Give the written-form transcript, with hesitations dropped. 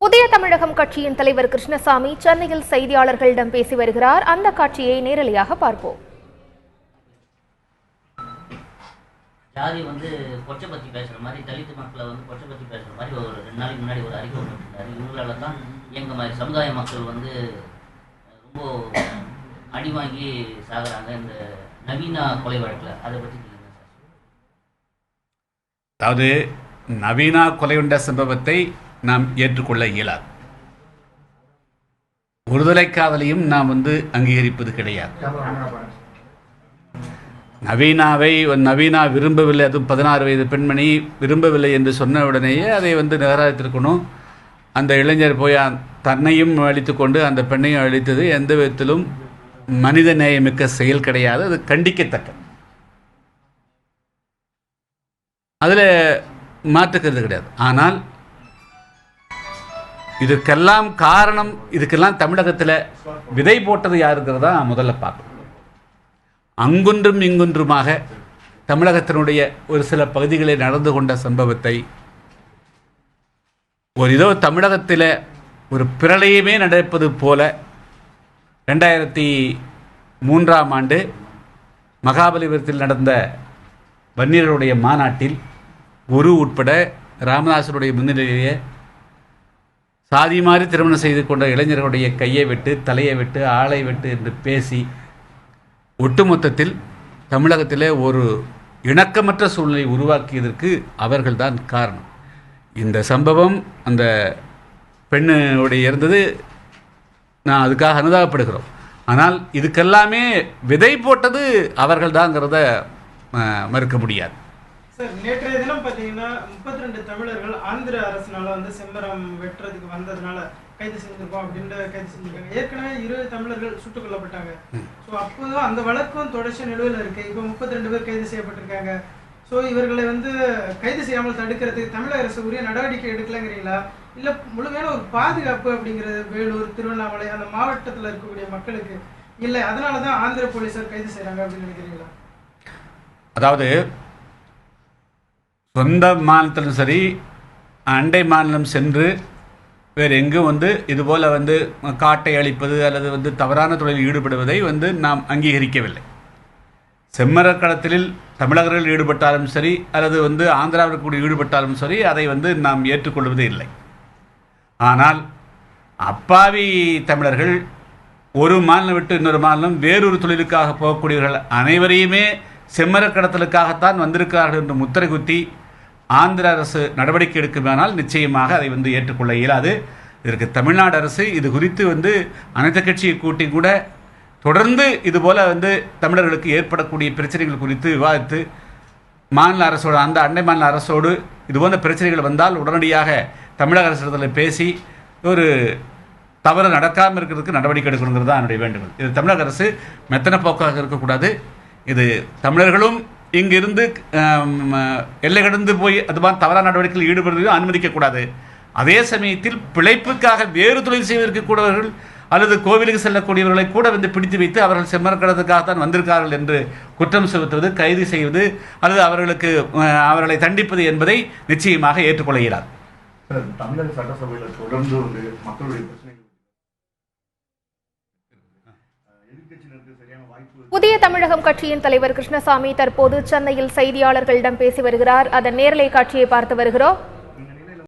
புதிய தமிழகம் கட்சியின் தலைவர் கிருஷ்ணசாமி சென்னையில் செய்தியாளர்களிடம் பேசி வருகிறார். அந்த காட்சியை நேரலையாக பார்ப்போம். ஜாதி கொச்சை பற்றி பேசுகிற மாதிரி, தலித்து மக்களை கொச்சை பற்றி பேசுகிற மாதிரி ஒரு 2 நாளைக்கு முன்னாடி ஒரு அறிக்கை விட்டுருந்தாரு. இவங்களால தான் எங்கள் மாதிரி சமுதாய மக்கள் ரொம்ப அடி வாங்கி சாகுறாங்க இந்த நவீனா கொலை வழக்கில். அதை பற்றி சொல்லுங்கள் சார். அதாவது நவீனா கொலையுண்ட சம்பவத்தை நாம் ஏற்றுக்கொள்ள இயலாது. ஒருதலை காதலையும் நாம் அங்கீகரிப்பது கிடையாது. நவீனா விரும்பவில்லை, அதுவும் 16 வயது பெண்மணி விரும்பவில்லை என்று சொன்ன உடனேயே அதை நிராகரித்திருக்கணும். அந்த இளைஞர் போய் தன்னையும் அழித்து கொண்டு அந்த பெண்ணையும் அழித்தது எந்த விதத்திலும் மனித நேயமிக்க செயல் கிடையாது. அது கண்டிக்கத்தக்க, அதில் மாற்றுக்கிறது கிடையாது. ஆனால் இதுக்கெல்லாம் காரணம், இதுக்கெல்லாம் தமிழகத்தில் விதை போட்டது யாருங்கிறதா முதல்ல பார்க்கணும். அங்கொன்றும் இங்கொன்றுமாக தமிழகத்தினுடைய ஒரு சில பகுதிகளில் நடந்து கொண்ட சம்பவத்தை ஏதோ தமிழகத்தில் ஒரு பிரளயமே நடப்பது போல 2003ஆம் ஆண்டு மகாபலிபுரத்தில் நடந்த வன்னியர்களுடைய மாநாட்டில் குரு உட்பட ராமதாசருடைய முன்னிலையிலேயே சாதி மாறி திருமணம் செய்து கொண்ட இளைஞர்களுடைய கையை வெட்டு, தலையை வெட்டு, ஆளை வெட்டு என்று பேசி ஒட்டுமொத்தத்தில் தமிழகத்தில் ஒரு இணக்கமற்ற சூழ்நிலை உருவாக்கியதற்கு அவர்கள்தான் காரணம். இந்த சம்பவம் அந்த பெண்ணுடைய இருந்தது, நான் அதுக்காக அனுதாபப்படுகிறோம். ஆனால் இதுக்கெல்லாமே விதை போட்டது அவர்கள்தாங்கிறத மறுக்க முடியாது. சார், நேற்றைய தினம் பார்த்தீங்கன்னா 32 தமிழர்கள் ஆந்திர அரசினால செம்மரம் வெட்டுறதுக்கு வந்ததுனால கைது செஞ்சிருக்கோம் அப்படின்ற கைது செஞ்சிருக்காங்க. ஏற்கனவே 20 தமிழர்கள் சுட்டுக் கொல்லப்பட்டாங்க. ஸோ அப்போதான் அந்த வழக்கும் தொடர்ச்சி நிலுவையில் இருக்கு. இப்போ 32 பேர் கைது செய்யப்பட்டிருக்காங்க. ஸோ இவர்களை கைது செய்யாமல் தடுக்கிறதுக்கு தமிழக அரசு உரிய நடவடிக்கை எடுக்கலைங்கிறீங்களா, இல்லை முழுமையான ஒரு பாதுகாப்பு அப்படிங்கிறது வேலூர், திருவண்ணாமலை அந்த மாவட்டத்தில் இருக்கக்கூடிய மக்களுக்கு இல்லை, அதனால தான் ஆந்திர போலீஸார் கைது செய்கிறாங்க அப்படின்னு நினைக்கிறீங்களா? அதாவது சொந்த மாநிலத்திலும் சரி, அண்டை மாநிலம் சென்று வேறு எங்கும் இதுபோல் காட்டை அழிப்பது அல்லது தவறான தொழிலில் ஈடுபடுவதை நாம் அங்கீகரிக்கவில்லை. செம்மரக்கடத்தலில் தமிழகர்கள் ஈடுபட்டாலும் சரி அல்லது ஆந்திராவிற்கு கூட ஈடுபட்டாலும் சரி, அதை நாம் ஏற்றுக்கொள்வது இல்லை. ஆனால் அப்பாவி தமிழர்கள் ஒரு மாநிலம் விட்டு இன்னொரு மாநிலம் வேறொரு தொழிலுக்காக போகக்கூடியவர்கள் அனைவரையுமே செம்மரக்கடத்தலுக்காகத்தான் வந்திருக்கிறார்கள் என்று முத்திரை குத்தி ஆந்திர அரசு நடவடிக்கை எடுக்குமானால் நிச்சயமாக அதை ஏற்றுக்கொள்ள இயலாது. இதற்கு தமிழ்நாடு அரசு இது குறித்து அனைத்து கட்சியை கூட்டி கூட தொடர்ந்து இதுபோல் தமிழர்களுக்கு ஏற்படக்கூடிய பிரச்சனைகள் குறித்து விவாதித்து மாநில அரசோடு, அந்த அண்டை மாநில அரசோடு இதுபோன்ற பிரச்சனைகள் வந்தால் உடனடியாக தமிழக அரசிடத்தில் பேசி ஒரு தவறு நடக்காமல் இருக்கிறதுக்கு நடவடிக்கை எடுக்கணுங்கிறது தான் என்னுடைய வேண்டுகோள். இது தமிழக அரசு மெத்தன போக்காக இருக்கக்கூடாது. இது தமிழர்களும் இங்கிருந்து எல்லை கடந்து போய் அது மாதிரி தவறான நடவடிக்கையில் ஈடுபடுவதையும் அனுமதிக்கக்கூடாது. அதே சமயத்தில் பிழைப்புக்காக வேறு தொழில் செய்வதற்கு கூடவர்கள் அல்லது கோவிலுக்கு செல்லக்கூடியவர்களை கூட பிடித்து வைத்து அவர்கள் செம்மரக்கடத்துக்காகத்தான் வந்திருக்கார்கள் என்று குற்றம் சுமத்துவது, கைது செய்வது அல்லது அவர்களை தண்டிப்பது என்பதை நிச்சயமாக ஏற்றுக்கொள்ள இயலாது. தமிழக சட்டசபையில் தொடர்ந்து மக்களுடைய பிரச்சனைகள் புதிய தமிழகம் கட்சியின் தலைவர் கிருஷ்ணசாமி தற்போது சென்னையில் செய்தியாளர்களிடம் பேசி வருகிறார். அதன் நேரலை காட்சியை பார்த்து வருகிறோம்.